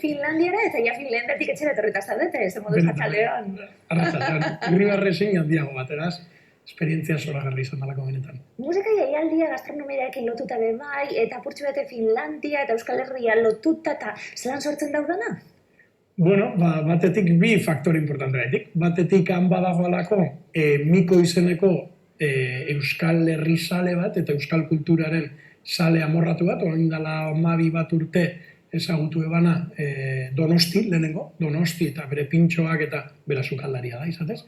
Finlandiara eta ja Finlandiatik etxera etorrita zaudete, ez modu jatxaldean. Arratsaldean, irribarre zein handiago bateraz, esperientzia zoragarri izan dalako benetan. Musika jaialdia gastronomiarekin lotuta be bai, eta apurtxo bete Finlandia eta Euskal Herria lotuta, eta zelan sortzen daudana? Bueno, batetik bi faktore importante gaitik. Batetik han badagoalako Miko izeneko Euskal Herri sale bat eta Euskal kulturaren sale amorratu bat, orain dela 12 bat urte ezagutu ebana Donosti lehenengo, Donosti eta bere pintxoak eta bera sukaldaria da, izatez.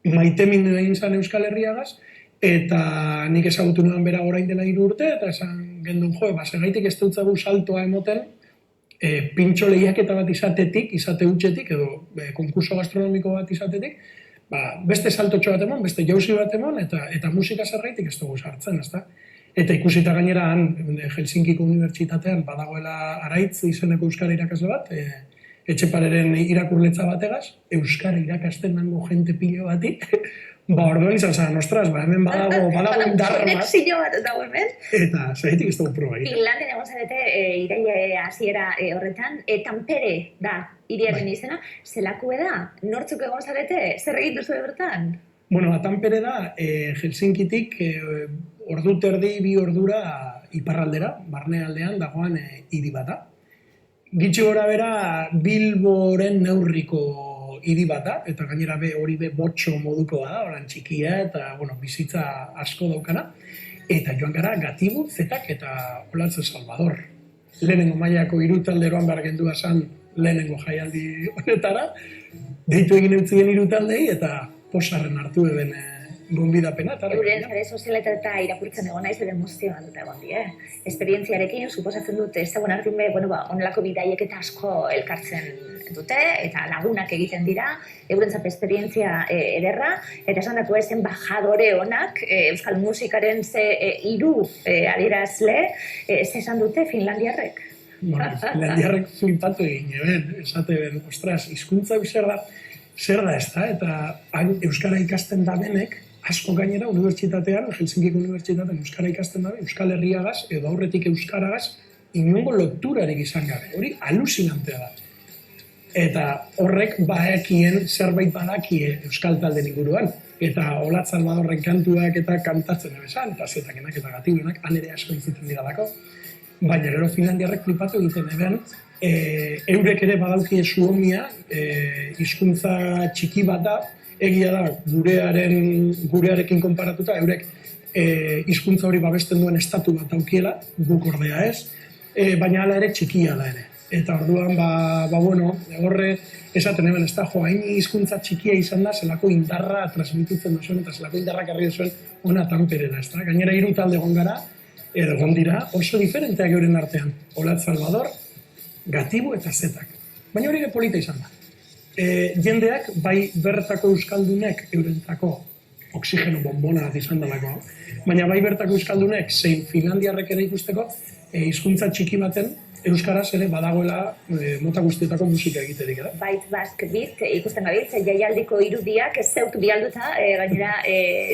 Maite min egin zan Euskal Herriagaz, eta nik ezagutu nuen bera orain dela 3 urte, eta esan gendun segaitik ez dutzagu saltoa emoten, pintxo lehiaketa bat izate hutsetik, edo konkurso gastronomiko bat izatetik, beste saltotxo bat emon, beste jauzi bat emon, eta musika zergaitik ez dugu sartzen, ezta? Eta ikusita gainera han Helsinkiko Unibertsitatean badagoela Araitz izeneko euskara irakasle bat, Etxepareren irakurletza bategaz, euskara irakasten nango jente pilo bati, orduan izan zan, ostras, hemen badago indarra bat. Konexio bat dago hemen. Eta zaitik ez dugu proba egiten. Finlandian egon zarete iraila hasiera horretan, Tampere da hiriaren izena, zelakue da? Nortzuk egon zarete? Zer egin duzu bertan? Bueno, Tampere da Helsinkitik ordu terdi 2 ordura iparraldera, barnealdean dagoan hiri bat da. Gitxi gora bera Bilboren neurriko hiri bat da, eta gainera hori botxo moduko da, oran txikia eta bizitza asko daukana. Eta joan gara Gatibu, Zetak eta Olatze Salvador. Lehenengo mailako 3 talderoan behar gendua zan lehenengo jaialdi honetara. Deitu egin eutzien 3 taldei eta posarren hartu eben gonbidapena. Euren sare sozialetan eta irakurtzen egon naiz beren mozioan dut egon di, Esperientziarekin, suposatzen dut, ez dagoen ardin onelako bidaiek eta asko elkartzen dute, eta lagunak egiten dira, eurentzat esperientzia ederra, eta esan datu ezen embajadore onak, euskal musikaren hiru adierazle, esan dute Finlandiarrek. Finlandiarrek flipatu egin eben, esate ben, ostras, hizkuntza zer da ez da, eta euskara ikasten da benek, asko gainera unibertsitatean, Helsinkiko Unibertsitatean euskara ikasten da, Euskal Herriagaz edo aurretik euskaragaz inongo loturarik izan gabe. Hori alusinantea da. Eta horrek baekien zerbait badakie euskal talden inguruan. Eta Olatz Salvadorren kantuak eta kantatzen ebesan, eta Zetakenak eta Gatibuenak, han ere asko entzuten diralako. Baina gero Finlandiarrek flipatu egiten eben, eurek ere badaukie Suomia, hizkuntza txiki bat da, egia da gurearekin konparatuta, eurek hizkuntza hori babesten duen estatu bat daukiela, guk ordea ez, baina hala ere txikia da ere. Eta orduan, horre esaten eben, ez da, hain hizkuntza txikia izan da, zelako indarra transmititzen duzuen, eta zelako indarrak arri duzuen ona Tamperera, ez da. Gainera 3 talde egon gara, egon dira, oso diferenteak euren artean. Olatz Salvador, Gatibu eta Zetak. Baina hori polita izan da. Jendeak, bai bertako euskaldunek eurentzako oksigeno bombona bat izan dalako, baina bai bertako euskaldunek zein Finlandiarrek ere ikusteko hizkuntza txiki baten euskaraz ere badagoela mota guztietako musika egiterik, da? Bait Bask Beat ikusten gabiltz, jaialdiko irudiak ez zeuk bialduta, gainera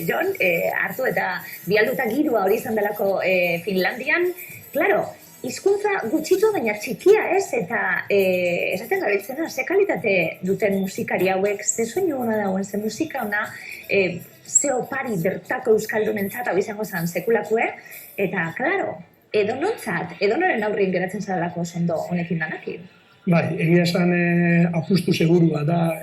Jon, hartu eta bialduta girua hori izan delako Finlandian. Claro, hizkuntza gutxitu baina txikia ez, eta esaten gabiltzena, ze kalitate duten musikari hauek, ze soinu hona dagoen, ze musika hona, ze opari bertako euskaldunentzat hau izango zen sekulakue, eta, claro, edonoren aurrien geratzen zarelako ondo honekin danakin. Bai, egia esan apustu segurua da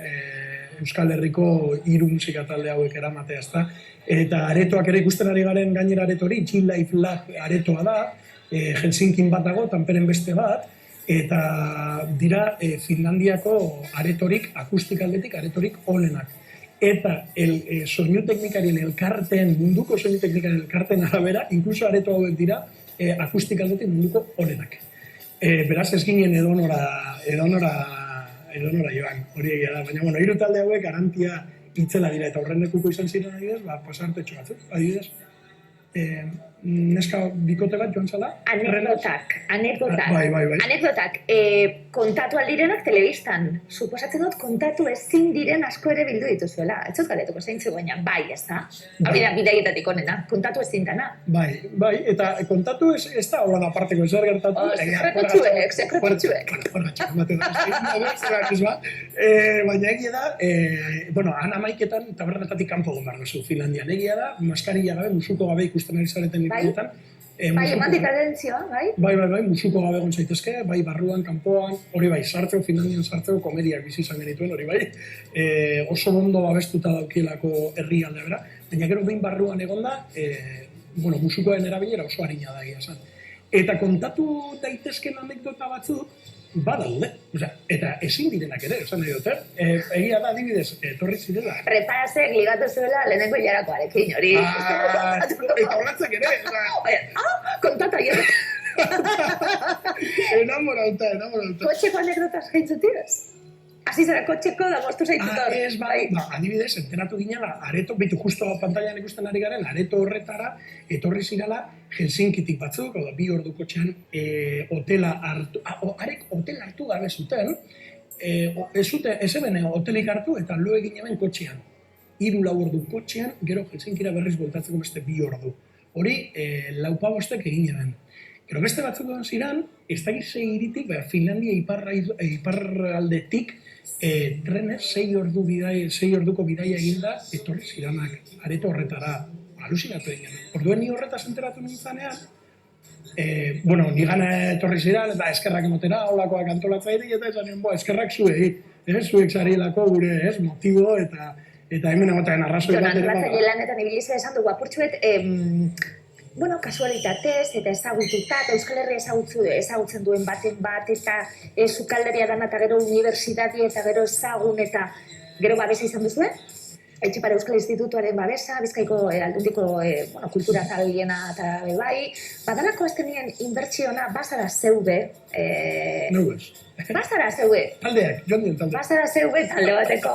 Euskal Herriko 3 musika talde hauek eramatea, ezta? Eta aretoak ere ikusten ari garen gainera areto hori, Chill Life Lab aretoa da, Helsinkin bat dago, Tamperen beste bat, eta dira Finlandiako aretorik, akustikaldetik aretorik olenak. Eta soinu teknikarien elkarteen, munduko soinu teknikarien elkarteen arabera, inkluso areto hauek dira akustikaldetik munduko olenak. Beraz ez ginen edonora joan, hori egia da. Baina, 3 talde hauek garantia itzela dira, eta horren lekuko izan ziren adibidez, pasartetxo batzuk, adibidez. neska bikote bat joan zala. Anekdotak. Bai. Anekdotak, kontatu aldirenak telebistan. Suposatzen dut kontatu ezin diren asko ere bildu dituzuela. Ez dut galetuko zeintzu baina, bai, ez da? Hori da bidaietatik onena, kontatu ezin dana. Bai, eta kontatu ez da holan aparteko ezer gertatu. Sekretutxuek. Baina egia da, han amaiketan tabernetatik kanpo egon behar duzu Finlandian. Egia da, maskarilla gabe, musuko gabe ikusten ari zareten ikunetan. Bai, eman ditadentzioa, bai? Bai, musuko gabe egon zaitezke, bai, barruan, kanpoan, hori bai, sartzeko, Finlandian sartzeko, komediak bizi izan genituen, hori bai. Oso ondo babestuta daukielako herrialde bera, baina gero behin barruan egonda, musukoen erabilera oso harina da egia esan. Eta kontatu daitezken anekdota batzuk, badaude, eta ezin direnak ere, esan nahi dute. Egia da, adibidez, etorri zirela. Preparazek ligatu zuela lehenengo hilarakoarekin, hori. Eta horatzak ere. Kontata, jo. Enamorauta. Kotxeko anekdotaz gaitzutirez? Hasi zara kotxeko da moztu zaitutor. Ez, bai. Adibidez, enteratu ginela, areto, bitu justo pantailan ikusten ari garen, areto horretara, etorri zirela Helsinkitik batzuk, hau da, 2 ordu kotxean, hotela hartu, arek hotel hartu gabe zuten, ez eben hotelik hartu eta lo egin hemen kotxean. 3-4 ordu kotxean, gero Helsinkira berriz voltatzeko beste 2 ordu. Hori, 4-5 egin eben. Gero beste batzuk egon ziren, ez dakiz hiritik, Finlandia iparraldetik, trenez 6 orduko bidaia eginda, etorri ziranak, areto horretara, alusinatu egin. Orduen ni horretaz enteratu nintzanean, nigan etorri ziren, eta eskerrak emotera, holakoak antolatzaitik, eta esan nien, eskerrak zuei, zuek zarielako gure, motibo, eta hemen egotean arrazoi bat. Antolatzaile lanetan ibilize esan dugu apurtxuet, kasualitatez eta ezagututa, eta Euskal Herria ezagutzen duen baten bat, eta sukaldaria dana eta gero unibertsitatea eta gero ezagun eta gero babesa izan duzuen? Etxepare Euskal Institutuaren babesa, Bizkaiko aldundiko kultura zaliena eta bai. Badalako azkenien inbertsiona bazara zeube. Neubez. Bazara zeube. Taldeak, joan dien taldeak. Bazara zeube talde bateko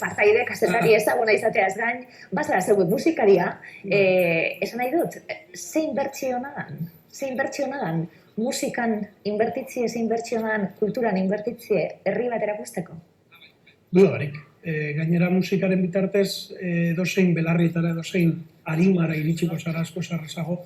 partaide, kasetari ezaguna izateaz gain. Bazara zeube musikaria. Esan nahi dut, ze inbertsiona dan? Musikan inbertitzie, ze inbertsiona dan, kulturan inbertitzie, herri bat erakusteko? Duda barik. Gainera musikaren bitartez dozein belarrietara, dozein arimara iritsiko zara asko zarrazago,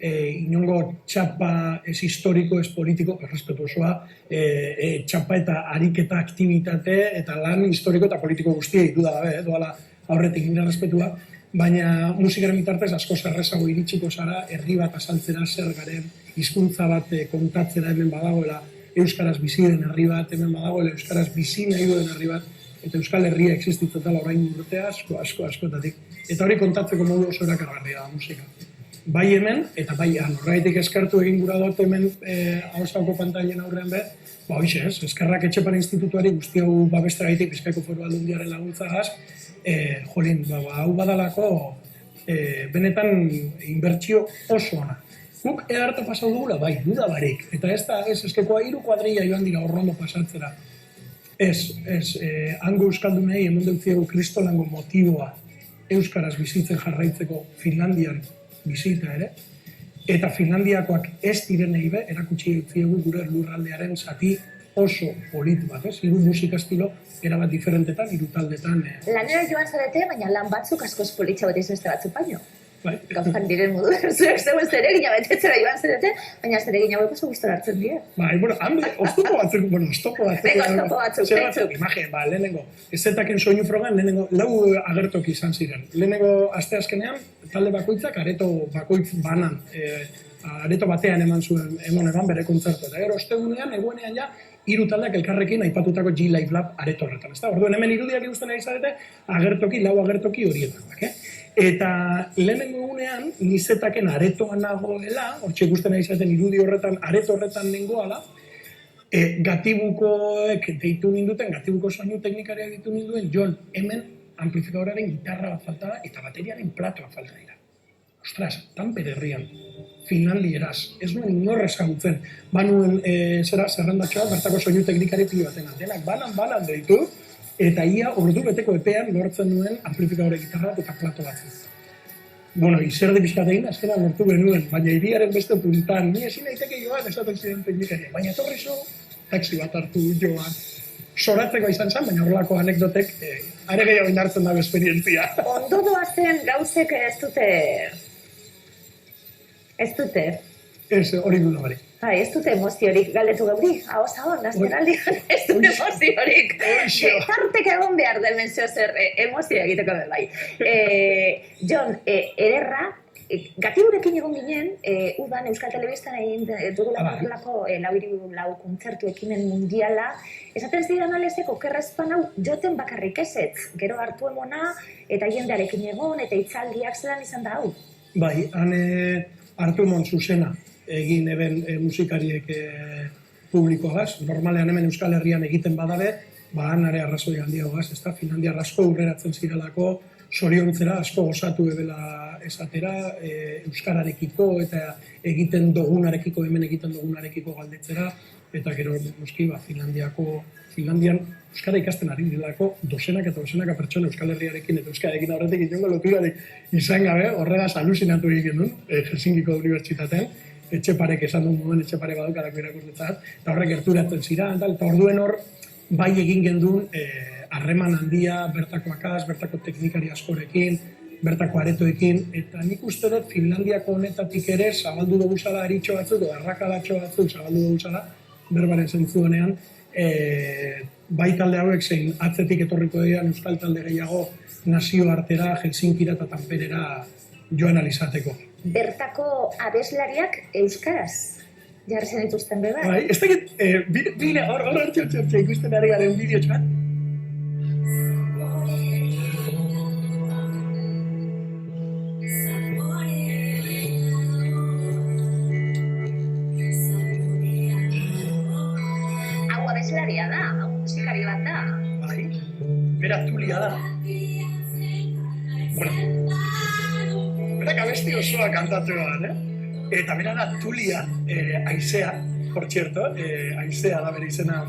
inongo txapa ez historiko, ez politiko, errespetu osoa, txapa eta ariketa aktivitate eta lan historiko eta politiko guztiei duda gabe, doala aurretik nire errespetua, baina musikaren bitartez asko zarrazago iritsiko zara, herri bat azaltzera zer garen, hizkuntza bat kontatzera hemen badagoela, euskaraz bizi den herri bat, hemen badagoela euskaraz bizi nahi duen herri bat, eta Euskal Herria existitzen dela orain urtea askotatik. Eta hori kontatzeko modu oso erakargarria da musika. Bai hemen, eta bai horregatik eskertu egin gura dut hemen Ahosako pantailen aurrean be, hoxe ez, eskerrak Etxepare Institutuari guzti hau babesteragaitik Bizkaiko Foru Aldundiaren laguntzagaz, hau badalako benetan inbertsio oso ona. Guk edarto pasau dugula, bai, duda barik. Eta ez da, eskekoa 3 kuadrilla joan dira horrondo pasatzera. Hango euskaldunei emon deutziego kristolango motiboa euskaraz bizitzen jarraitzeko Finlandian bizita ere, eta Finlandiakoak ez direnei be, erakutsi deutziego gure lurraldearen zati oso polit bat, hiru musika estilo erabat diferentetan, 3 taldetan. Lanera joan zarete, baina lan batzuk askoz politxa bat izan beste baino. Gauzan diren modu, zuek zegoen zeregina betetzera joan zerete, baina zeregina hau oso gustora hartzen dira. Oztopo batzuk, zeintzuk. Imagine, lehenengo, ezetaken soinu frogan, lehenengo 4 agertoki izan ziren. Lehenengo asteazkenean, talde bakoitzak areto bakoitz banan, areto batean eman bere kontzertu. Eta gero, ostegunean, eguenean ja, 3 taldeak elkarrekin aipatutako G-Live Lab areto horretan. Orduan, hemen irudiak ikusten ari zarete, 4 agertoki horietan. Eta lehenengo egunean, nizetaken aretoan nagoela, hortxe ikusten ari zaten irudi horretan, areto horretan nengoala, Gatibukoek deitu ninduten, Gatibuko soinu teknikariak deitu ninduen, Jon, hemen amplifikadoraren gitarra bat falta da, eta bateriaren platoa falta dira. Ostras, Tampere herrian, finlandieraz, ez nuen inorrez ezagutzen, banuen zerrendatxoa, bertako soinu teknikari pilo baten denak banan deitu, eta ia ordu beteko epean lortzen duen amplifikadore gitarra eta plato batzen. bueno, izerdi pixkat egin, azkenan lortu genuen, baina hiriaren beste puntan, ni ezin daiteke joan, esaten ziren teknikari, baina etorri zu, taxi bat hartu joan. Soratzeko izan zen, baina horrelako anekdotek are gehiago indartzen dago esperientzia. Ondo doazen gauzek ez dute. Ez, hori duda bari. Bai, ez dute emoziorik galdetu gauri, hau nazionaldian, ez dute emoziorik. Tartek egon behar demenzio zer emozio egiteko bai. Jon, ederra, gatiburekin egon ginen, udan Euskal Telebistan egin dugulako lau kontzertu ekimen mundiala, esaten zidan alezeko kerrezpan hau joten bakarrik ezetz, gero hartu emona eta jendearekin egon eta hitzaldiak zelan izan da hau. Bai, han hartu emon zuzena egin eben musikariek publikoagaz. Normalean hemen Euskal Herrian egiten badabe, han are arrazoi handiagaz, ezta? Finlandiar asko urreratzen zirelako, zoriontzera asko osatu ebela esatera, euskararekiko eta egiten dugunarekiko, hemen egiten dugunarekiko galdetzera, eta gero noski Finlandian euskara ikasten ari direlako dozenaka eta dozenaka pertsona Euskal Herriarekin eta euskararekin aurretik inongo loturarik izan gabe, horregaz alusinatu egiten duen, Helsinkiko unibertsitatean, Etxeparek esan duen moduan, Etxepare badaukarako irakurretzat, eta horrek gerturatzen ziren, eta orduen hor, bai egin genduen harreman handia, bertako akaz, bertako teknikari askorekin, bertako aretoekin, eta nik uste dut Finlandiako honetatik ere zabaldu dugu zala eritxo batzuk, arrakalatxo batzuk zabaldu dugu zala, berbaren zentzuenean, bai talde hauek zein atzetik etorriko dian euskal talde gehiago nazioartera, Helsinkira eta Tamperera joan alizateko. Bertako abeslariak euskaraz jarri zen dituzten beba. Bai, ez dakit, bine, hor ikusten ari garen bideo txat. Hau abeslaria da, hau musikari bat da. Bai, bera Tulia da. Bueno, berak abesti osoa kantatu da, eta bera da Tulia, Aizea, por cierto, Aizea da bere izena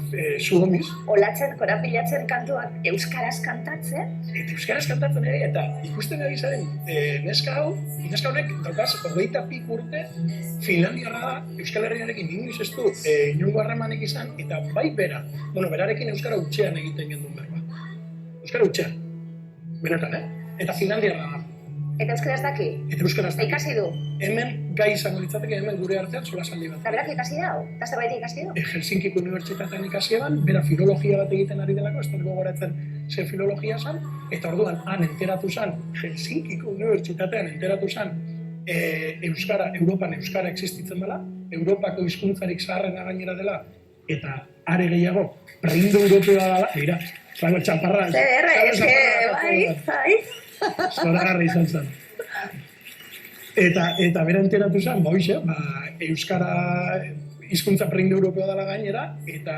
Suomiz. Olatzen, korapilatzen kantuak euskaraz kantatzen. Eta euskaraz kantatzen ere, eta ikusten ari zaren neska honek daukaz 20 urte Finlandiarra da, Euskal Herriarekin inoiz ez du inongo harremanek izan, eta bai bera, berarekin euskara hutsean egiten gendun berba. Euskara hutsean, benetan, eta Finlandiarra da. Eta euskaraz daki? Eta euskaraz daki. Ikasi du? Hemen gai izango litzateke hemen gure artean solasaldi bat. Eta berak ikasi da? Eta zerbait ikasi du? Helsinkiko unibertsitatean ikasi eban, bera filologia bat egiten ari delako, ez dut gogoratzen ze filologia zan, eta orduan han enteratu zan, Helsinkiko unibertsitatean enteratu zan, Europan euskara existitzen dela, Europako hizkuntzarik zaharrena gainera dela, eta are gehiago, pre-indo-europea dela, dira, zango txaparra. Bai. Zoragarri izan zen. Eta bera enteratu zen, euskara hizkuntza pre-indo-europea dela gainera, eta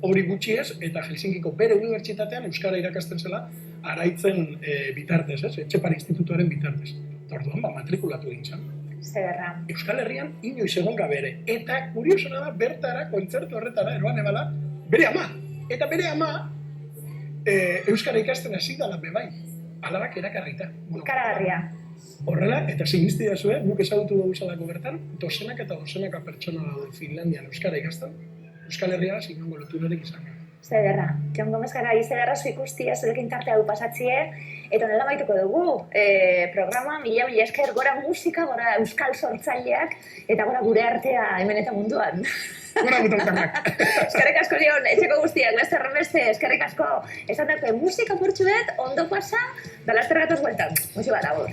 hori gutxi ez, eta Helsinkiko bere unibertsitatean euskara irakasten zela araitzen bitartez, Etxepare institutuaren bitartez. Eta orduan, matrikulatu egin zen. Zerra. Euskal Herrian inoiz egon gabere. Eta kuriosona da, bertara, kontzertu horretara, eroan ebala, bere ama. Eta bere ama euskara ikasten hasi dela bebai. Alabak erakarrita. Karagarria. Horrela, eta sinizti da zuen, guk ezagutu dugu zelako bertan, dozenaka pertsona daude Finlandian euskara ikasten, Euskal Herria inongo loturarik izan. Zederra. Jon Gomez gara, izederra zu ikustia zurekin tartea du pasatzie, eta nola baituko dugu programa, mila esker, gora musika, gora euskal sortzaileak, eta gora gure artea hemen eta munduan. Gora gutautarrak. Eskerrik asko Jon, etxeko guztiak, beste, eskerrik asko. Esan dako, musika purtsuet, ondo pasa, da laster gatoz bueltan. Musi bat, agur.